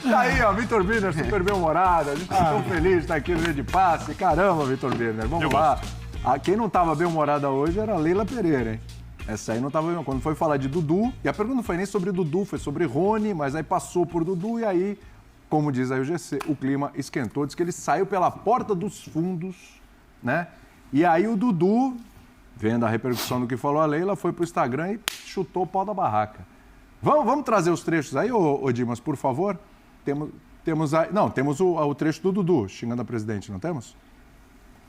Tá aí, ó, Vitor Birner, super bem-humorado. A gente tá tão feliz de estar aqui no Rede de Passe. Caramba, Vitor Birner, vamos lá. Quem não tava bem-humorada hoje era a Leila Pereira, hein? Essa aí não tava bem. Quando foi falar de Dudu, e a pergunta não foi nem sobre Dudu, foi sobre Rony, mas aí passou por Dudu e aí, como diz aí o GC, o clima esquentou. Diz que ele saiu pela porta dos fundos, né? E aí o Dudu, vendo a repercussão do que falou a Leila, foi pro Instagram e chutou o pau da barraca. Vamos trazer os trechos aí, ô Dimas, por favor? Temos o trecho do Dudu xingando a presidente, não temos?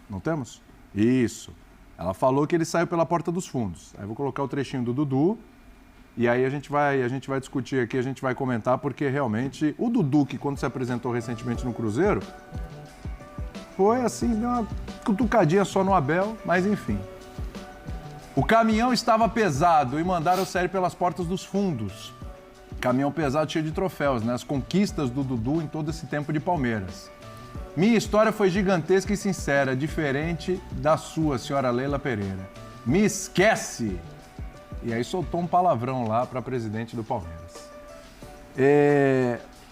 Não temos? Isso. Ela falou que ele saiu pela porta dos fundos. Aí vou colocar o trechinho do Dudu e aí a gente vai discutir aqui, a gente vai comentar, porque realmente o Dudu, que quando se apresentou recentemente no Cruzeiro, foi assim, deu uma cutucadinha só no Abel, mas enfim. O caminhão estava pesado e mandaram sair pelas portas dos fundos. Caminhão pesado cheio de troféus, né? As conquistas do Dudu em todo esse tempo de Palmeiras. Minha história foi gigantesca e sincera, diferente da sua, senhora Leila Pereira. Me esquece! E aí soltou um palavrão lá para a presidente do Palmeiras.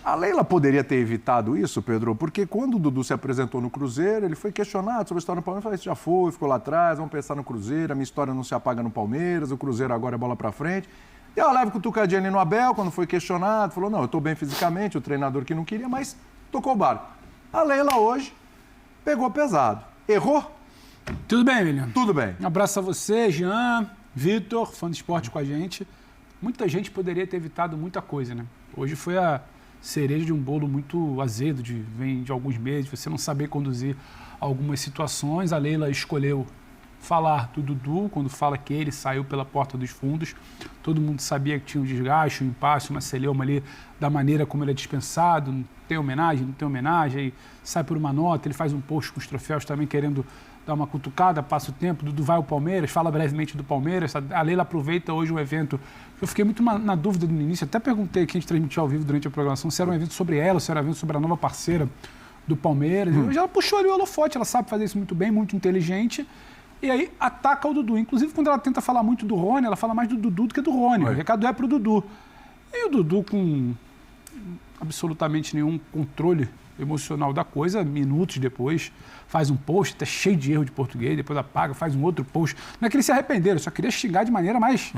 A Leila poderia ter evitado isso, Pedro, porque quando o Dudu se apresentou no Cruzeiro, ele foi questionado sobre a história no Palmeiras. Falei, isso já foi, ficou lá atrás, vamos pensar no Cruzeiro, a minha história não se apaga no Palmeiras, o Cruzeiro agora é bola para frente. E ela leva cutucadinha ali no Abel, quando foi questionado, falou, não, eu estou bem fisicamente, o treinador que não queria, mas tocou o barco. A Leila hoje pegou pesado. Errou? Tudo bem, William? Tudo bem. Um abraço a você, Jean, Vitor, fã de esporte com a gente. Muita gente poderia ter evitado muita coisa, né? Hoje foi a cereja de um bolo muito azedo, vem de alguns meses, você não saber conduzir algumas situações. A Leila escolheu falar do Dudu, quando fala que ele saiu pela porta dos fundos. Todo mundo sabia que tinha um desgaste, um impasse, uma celeuma ali da maneira como ele é dispensado, não tem homenagem, não tem homenagem, aí sai por uma nota, ele faz um post com os troféus também querendo dar uma cutucada, passa o tempo, Dudu vai ao Palmeiras, fala brevemente do Palmeiras, a Leila aproveita hoje um evento, eu fiquei muito na dúvida no início, até perguntei que a gente transmitiu ao vivo durante a programação, se era um evento sobre ela, se era um evento sobre a nova parceira do Palmeiras, Hoje ela puxou ali o holofote, ela sabe fazer isso muito bem, muito inteligente, e aí ataca o Dudu. Inclusive, quando ela tenta falar muito do Rony, ela fala mais do Dudu do que do Rony. O recado é pro Dudu. E o Dudu, com absolutamente nenhum controle emocional da coisa, minutos depois, faz um post, até cheio de erro de português, depois apaga, faz um outro post. Não é que eles se arrependeram, só queria xingar de maneira mais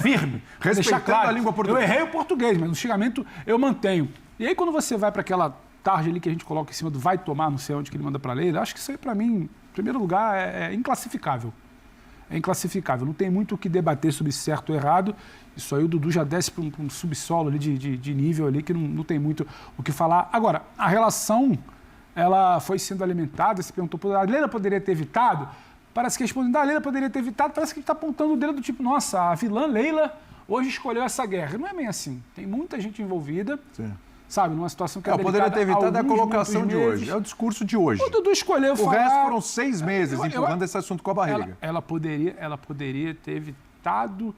firme. Respeitando claro, a língua portuguesa. Eu errei o português, mas o xingamento eu mantenho. E aí, quando você vai para aquela tarde ali que a gente coloca em cima do vai tomar, não sei onde que ele manda para a Leila, acho que isso aí, para mim, em primeiro lugar, é inclassificável. É inclassificável. Não tem muito o que debater sobre certo ou errado. Isso aí o Dudu já desce para um subsolo ali de nível ali que não tem muito o que falar. Agora, a relação, ela foi sendo alimentada, se perguntou, a Leila poderia ter evitado? Parece que respondendo, a Leila poderia ter evitado, parece que ele está apontando o dedo do tipo, nossa, a vilã Leila hoje escolheu essa guerra. Não é bem assim. Tem muita gente envolvida. Sim. Sabe, numa situação que é delicada. Poderia ter evitado a colocação de hoje. É o discurso de hoje. O Dudu escolheu falar... O resto foram 6 meses empurrando esse assunto com a barriga. Ela poderia ter evitado...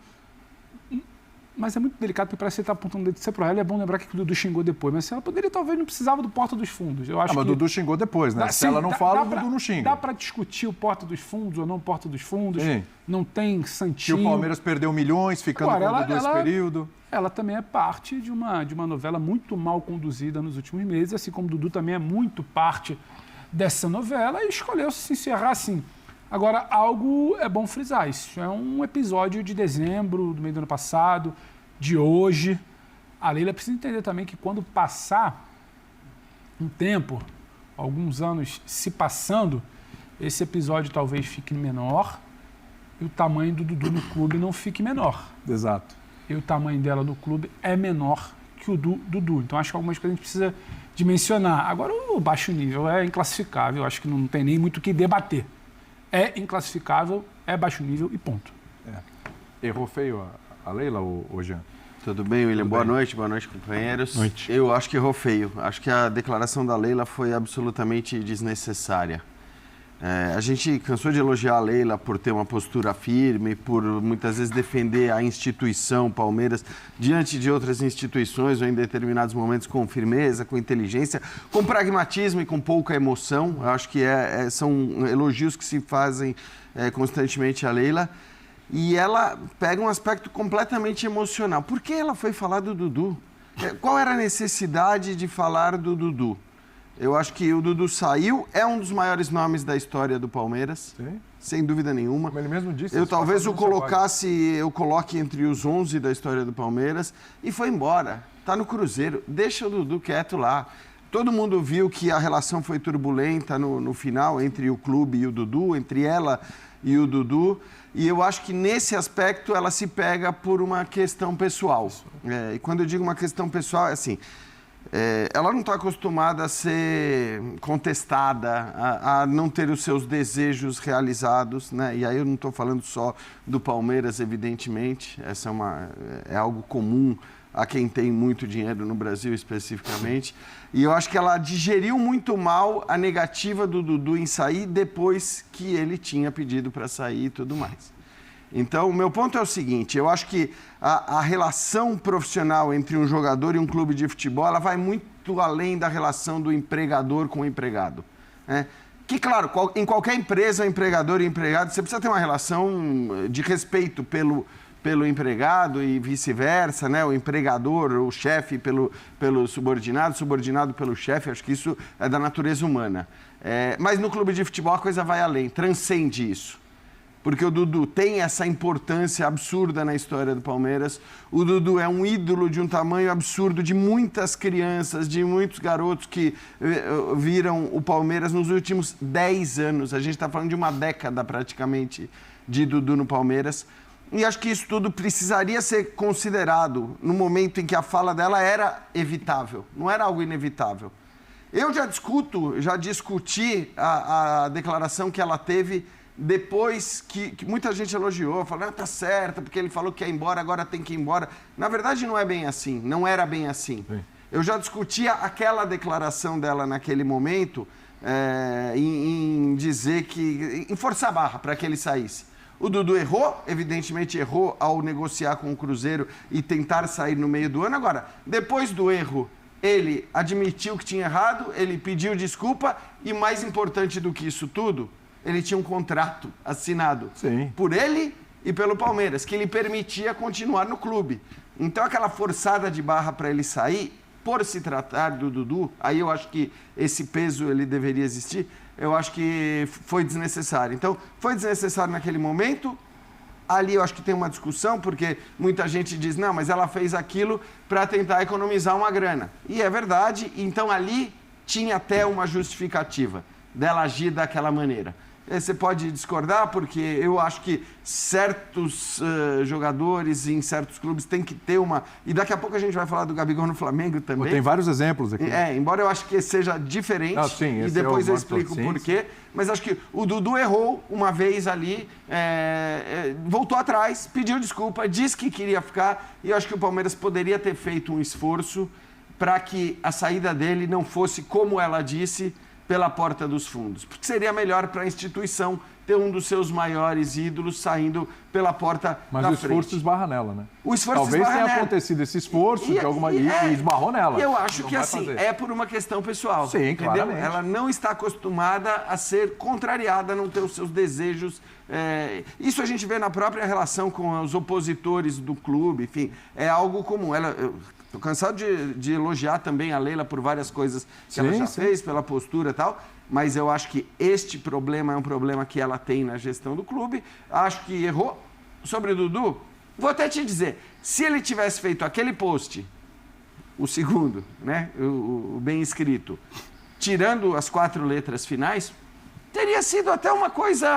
Mas é muito delicado, porque parece que você está apontando o dedo de ser para ela. É bom lembrar que o Dudu xingou depois. Mas ela poderia, talvez, não precisava do Porta dos Fundos. Eu acho mas o Dudu xingou depois, né? Se ela não fala, o Dudu não xinga. Dá para discutir o Porta dos Fundos ou não Porta dos Fundos. Sim. Não tem santinho. Que o Palmeiras perdeu milhões ficando com o Dudu esse período. Ela também é parte de uma novela muito mal conduzida nos últimos meses, assim como o Dudu também é muito parte dessa novela e escolheu se encerrar assim. Agora, algo é bom frisar, isso é um episódio de dezembro, do meio do ano passado, de hoje. A Leila precisa entender também que quando passar um tempo, alguns anos se passando, esse episódio talvez fique menor e o tamanho do Dudu no clube não fique menor. Exato. E o tamanho dela no clube é menor que o do Dudu. Então, acho que algumas coisas a gente precisa dimensionar. Agora, o baixo nível é inclassificável. Acho que não tem nem muito o que debater. É inclassificável, é baixo nível e ponto. Errou feio a Leila, ou Jean? Tudo bem, William? Boa noite, companheiros. Noite. Eu acho que errou feio. Acho que a declaração da Leila foi absolutamente desnecessária. A gente cansou de elogiar a Leila por ter uma postura firme, por muitas vezes defender a instituição Palmeiras diante de outras instituições ou em determinados momentos com firmeza, com inteligência, com pragmatismo e com pouca emoção. Eu acho que são elogios que se fazem constantemente a Leila. E ela pega um aspecto completamente emocional. Por que ela foi falar do Dudu? Qual era a necessidade de falar do Dudu? Eu acho que o Dudu saiu, é um dos maiores nomes da história do Palmeiras, Sim. Sem dúvida nenhuma. Como ele mesmo disse. Eu talvez eu coloque entre os 11 da história do Palmeiras e foi embora. Tá no Cruzeiro, deixa o Dudu quieto lá. Todo mundo viu que a relação foi turbulenta no final entre o clube e o Dudu, entre ela e o Dudu. E eu acho que nesse aspecto ela se pega por uma questão pessoal. E quando eu digo uma questão pessoal, é assim... ela não está acostumada a ser contestada, a não ter os seus desejos realizados, né? E aí eu não estou falando só do Palmeiras, evidentemente. Essa é algo comum a quem tem muito dinheiro no Brasil, especificamente. E eu acho que ela digeriu muito mal a negativa do Dudu em sair depois que ele tinha pedido para sair e tudo mais. Então, o meu ponto é o seguinte, eu acho que a relação profissional entre um jogador e um clube de futebol, ela vai muito além da relação do empregador com o empregado, né? Que, claro, em qualquer empresa, empregador e empregado, você precisa ter uma relação de respeito pelo empregado e vice-versa, né? O empregador, o chefe pelo subordinado, subordinado pelo chefe, acho que isso é da natureza humana. Mas no clube de futebol a coisa vai além, transcende isso. Porque o Dudu tem essa importância absurda na história do Palmeiras. O Dudu é um ídolo de um tamanho absurdo de muitas crianças, de muitos garotos que viram o Palmeiras nos últimos 10 anos. A gente está falando de uma década praticamente de Dudu no Palmeiras. E acho que isso tudo precisaria ser considerado no momento em que a fala dela era evitável, não era algo inevitável. Eu já discuti a declaração que ela teve depois que muita gente elogiou, falou, tá certo, porque ele falou que ia embora, agora tem que ir embora. Na verdade, não é bem assim, não era bem assim. Sim. Eu já discutia aquela declaração dela naquele momento em dizer que... em forçar a barra para que ele saísse. O Dudu errou, evidentemente errou ao negociar com o Cruzeiro e tentar sair no meio do ano. Agora, depois do erro, ele admitiu que tinha errado, ele pediu desculpa e, mais importante do que isso tudo, ele tinha um contrato assinado por ele e pelo Palmeiras, que lhe permitia continuar no clube. Então, aquela forçada de barra para ele sair, por se tratar do Dudu, aí eu acho que esse peso ele deveria existir, eu acho que foi desnecessário. Então, foi desnecessário naquele momento. Ali eu acho que tem uma discussão, porque muita gente diz, não, mas ela fez aquilo para tentar economizar uma grana. E é verdade, então ali tinha até uma justificativa dela agir daquela maneira. Você pode discordar, porque eu acho que certos jogadores em certos clubes têm que ter uma... E daqui a pouco a gente vai falar do Gabigol no Flamengo também. Tem vários exemplos aqui. Embora eu acho que seja diferente, e depois eu explico por quê. Mas acho que o Dudu errou uma vez ali, voltou atrás, pediu desculpa, disse que queria ficar, e eu acho que o Palmeiras poderia ter feito um esforço para que a saída dele não fosse, como ela disse, pela porta dos fundos. Porque seria melhor para a instituição ter um dos seus maiores ídolos saindo pela porta da frente. Mas o esforço esbarra nela, né? O esforço talvez esbarra tenha nela. Acontecido esse esforço e esbarrou nela. Eu acho que assim, é por uma questão pessoal. Sim, entendeu? claramente. Ela não está acostumada a ser contrariada, a não ter os seus desejos. Isso a gente vê na própria relação com os opositores do clube, enfim, é algo comum. Estou cansado de elogiar também a Leila por várias coisas que ela já fez, pela postura e tal, mas eu acho que este problema é um problema que ela tem na gestão do clube. Acho que errou. Sobre o Dudu, vou até te dizer, se ele tivesse feito aquele post, o segundo, né, o bem escrito, tirando as 4 letras finais, teria sido até uma coisa...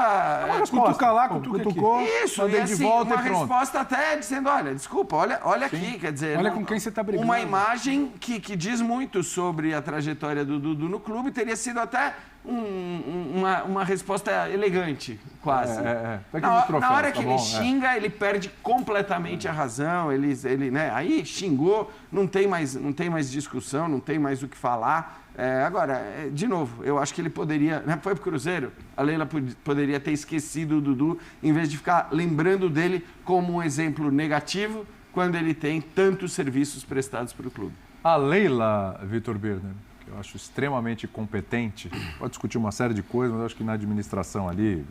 Cutuca lá, cutucou, isso, e assim, de volta uma resposta até dizendo, olha, desculpa, olha aqui, quer dizer... Olha com quem você está brigando. Uma imagem que diz muito sobre a trajetória do Dudu no clube, teria sido até uma resposta elegante, quase. Na hora que ele xinga, ele perde completamente a razão, ele né, aí xingou, não tem mais discussão, não tem mais o que falar. Agora, de novo, eu acho que ele poderia... Né, foi pro Cruzeiro, a Leila poderia ter esquecido o Dudu, em vez de ficar lembrando dele como um exemplo negativo, quando ele tem tantos serviços prestados para o clube. A Leila, Vitor Birner, que eu acho extremamente competente, pode discutir uma série de coisas, mas eu acho que na administração ali,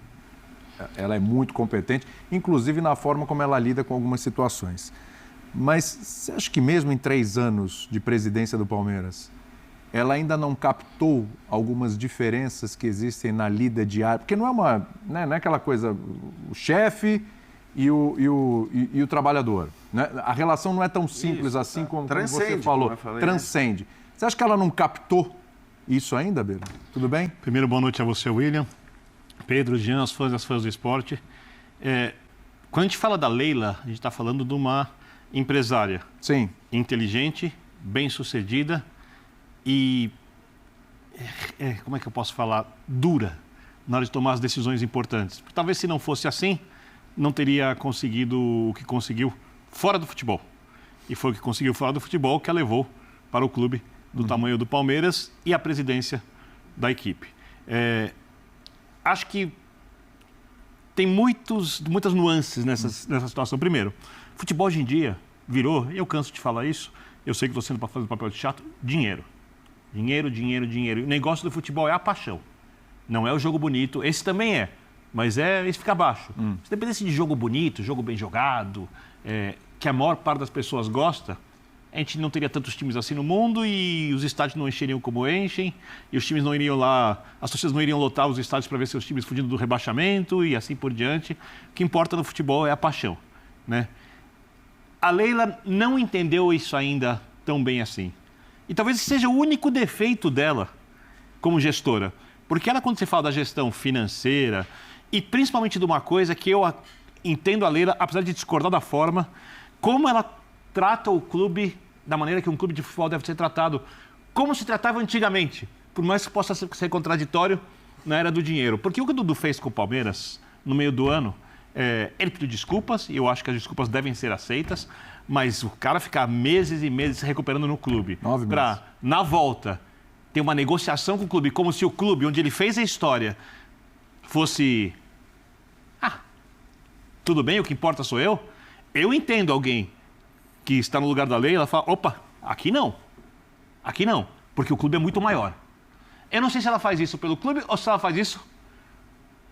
ela é muito competente, inclusive na forma como ela lida com algumas situações. Mas você acha que mesmo em 3 anos de presidência do Palmeiras, ela ainda não captou algumas diferenças que existem na lida diária? Porque não é não é aquela coisa, o chefe e o trabalhador. Né? A relação não é tão simples assim como você falou. Transcende. Você acha que ela não captou isso ainda, Beira? Tudo bem? Primeiro, boa noite a você, William. Pedro, Jean, as fãs do esporte. Quando a gente fala da Leila, a gente está falando de uma empresária. Sim. Inteligente, bem-sucedida e, como é que eu posso falar, dura na hora de tomar as decisões importantes. Porque talvez se não fosse assim, não teria conseguido o que conseguiu fora do futebol. E foi o que conseguiu fora do futebol que a levou para o clube do tamanho do Palmeiras e a presidência da equipe. Acho que tem muitas nuances nessa situação. Primeiro, futebol hoje em dia virou, eu canso de falar isso, eu sei que estou sendo para fazer papel de chato, dinheiro. Dinheiro, dinheiro, dinheiro. O negócio do futebol é a paixão. Não é o jogo bonito, esse também é, mas esse fica abaixo. Se dependesse de jogo bonito, jogo bem jogado, que a maior parte das pessoas gosta, a gente não teria tantos times assim no mundo e os estádios não encheriam como enchem, e os times não iriam lá, as torcidas não iriam lotar os estádios para ver seus times fugindo do rebaixamento e assim por diante. O que importa no futebol é a paixão, né? A Leila não entendeu isso ainda tão bem assim. E talvez esse seja o único defeito dela como gestora. Porque ela, quando você fala da gestão financeira, e principalmente de uma coisa que eu entendo a Leila, apesar de discordar da forma, como ela trata o clube da maneira que um clube de futebol deve ser tratado, como se tratava antigamente, por mais que possa ser contraditório na era do dinheiro. Porque o que o Dudu fez com o Palmeiras no meio do ano, ele pediu desculpas, e eu acho que as desculpas devem ser aceitas, mas o cara ficar meses e meses se recuperando no clube, para, na volta, ter uma negociação com o clube, como se o clube onde ele fez a história fosse... tudo bem, o que importa sou eu. Eu entendo alguém que está no lugar da lei, ela fala, opa, aqui não, porque o clube é muito maior. Eu não sei se ela faz isso pelo clube ou se ela faz isso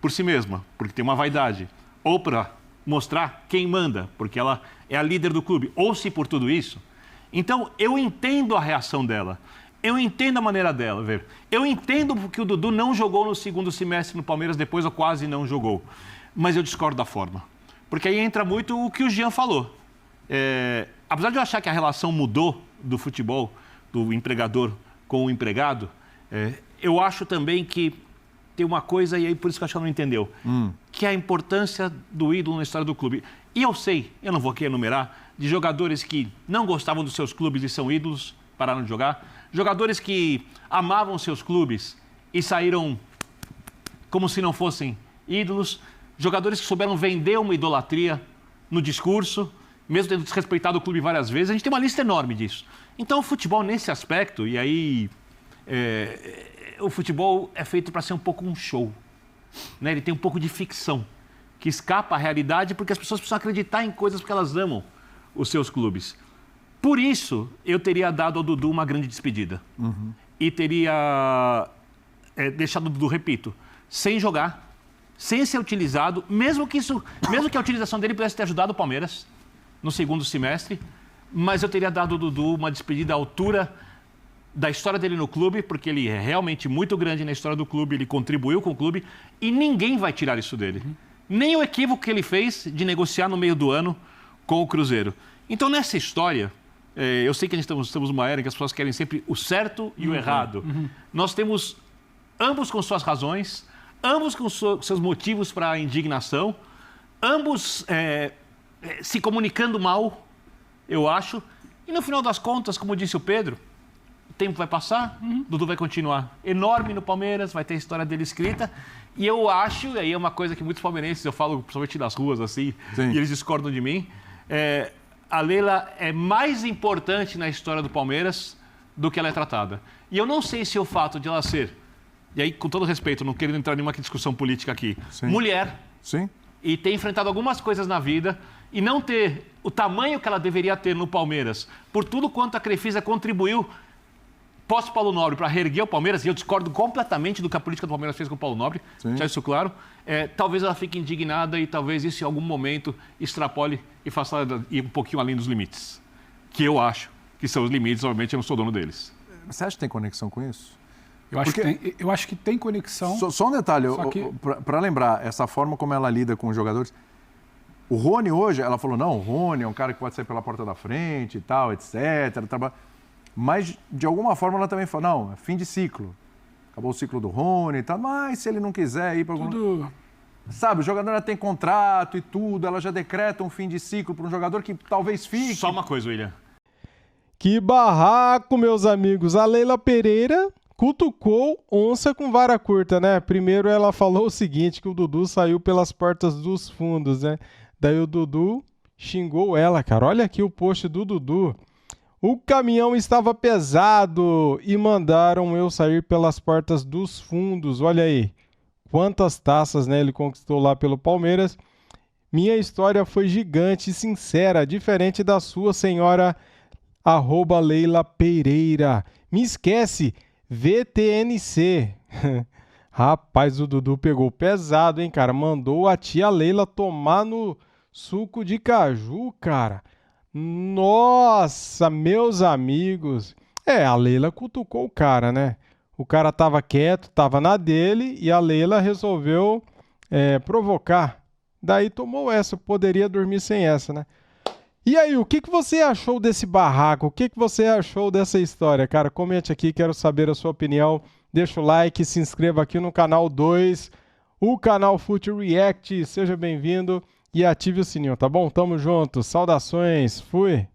por si mesma, porque tem uma vaidade, ou para mostrar quem manda, porque ela é a líder do clube, ou se por tudo isso. Então, eu entendo a reação dela, eu entendo a maneira dela, ver. Eu entendo porque o Dudu não jogou no segundo semestre no Palmeiras, depois ou quase não jogou, mas eu discordo da forma, porque aí entra muito o que o Jean falou. Apesar de eu achar que a relação mudou do futebol, do empregador com o empregado, eu acho também que tem uma coisa, e aí por isso que eu acho que ela não entendeu, que é a importância do ídolo na história do clube. E eu sei, eu não vou aqui enumerar, de jogadores que não gostavam dos seus clubes e são ídolos, pararam de jogar, jogadores que amavam seus clubes e saíram como se não fossem ídolos, jogadores que souberam vender uma idolatria no discurso, mesmo tendo desrespeitado o clube várias vezes. A gente tem uma lista enorme disso. Então, o futebol, nesse aspecto, e aí o futebol é feito para ser um pouco um show, né? Ele tem um pouco de ficção, que escapa à realidade, porque as pessoas precisam acreditar em coisas porque elas amam os seus clubes. Por isso, eu teria dado ao Dudu uma grande despedida. E teria deixado o Dudu, repito, sem jogar, sem ser utilizado, mesmo que a utilização dele pudesse ter ajudado o Palmeiras no segundo semestre, mas eu teria dado ao Dudu uma despedida à altura da história dele no clube, porque ele é realmente muito grande na história do clube, ele contribuiu com o clube e ninguém vai tirar isso dele. Nem o equívoco que ele fez de negociar no meio do ano com o Cruzeiro. Então, nessa história, eu sei que a gente estamos numa era em que as pessoas querem sempre o certo e o errado. Nós temos ambos com suas razões, ambos com seus motivos para a indignação, ambos se comunicando mal, eu acho. E no final das contas, como disse o Pedro, o tempo vai passar, Dudu vai continuar enorme no Palmeiras, vai ter a história dele escrita. E eu acho, e aí é uma coisa que muitos palmeirenses, eu falo principalmente nas ruas, assim, e eles discordam de mim, a Leila é mais importante na história do Palmeiras do que ela é tratada. E eu não sei se o fato de ela ser, e aí com todo respeito, não querendo entrar em nenhuma discussão política aqui, mulher, e ter enfrentado algumas coisas na vida e não ter o tamanho que ela deveria ter no Palmeiras, por tudo quanto a Crefisa contribuiu pós-Paulo Nobre para reerguer o Palmeiras, e eu discordo completamente do que a política do Palmeiras fez com o Paulo Nobre, deixar isso claro, talvez ela fique indignada e talvez isso em algum momento extrapole e faça ela ir um pouquinho além dos limites. Que eu acho que são os limites, obviamente eu não sou dono deles. Você acha que tem conexão com isso? Eu acho que tem conexão. Só um detalhe, que... para lembrar, essa forma como ela lida com os jogadores. O Rony hoje, ela falou, não, o Rony é um cara que pode sair pela porta da frente e tal, etc. Mas, de alguma forma, ela também falou, não, é fim de ciclo. Acabou o ciclo do Rony e tal, mas se ele não quiser ir para algum... Sabe, o jogador já tem contrato e tudo, ela já decreta um fim de ciclo para um jogador que talvez fique. Só uma coisa, William. Que barraco, meus amigos. A Leila Pereira cutucou onça com vara curta, né? Primeiro ela falou o seguinte, que o Dudu saiu pelas portas dos fundos, né? Daí o Dudu xingou ela, cara. Olha aqui o post do Dudu. O caminhão estava pesado e mandaram eu sair pelas portas dos fundos. Olha aí. Quantas taças, né, ele conquistou lá pelo Palmeiras. Minha história foi gigante e sincera, diferente da sua, senhora @Leila Pereira. Me esquece, VTNC. Rapaz, o Dudu pegou pesado, hein, cara? Mandou a tia Leila tomar no suco de caju, cara. Nossa, meus amigos. A Leila cutucou o cara, né? O cara tava quieto, tava na dele e a Leila resolveu provocar. Daí tomou essa, poderia dormir sem essa, né? E aí, o que você achou desse barraco? O que você achou dessa história, cara? Comente aqui, quero saber a sua opinião. Deixa o like, se inscreva aqui no canal 2, o canal Fute React. Seja bem-vindo e ative o sininho, tá bom? Tamo junto. Saudações. Fui!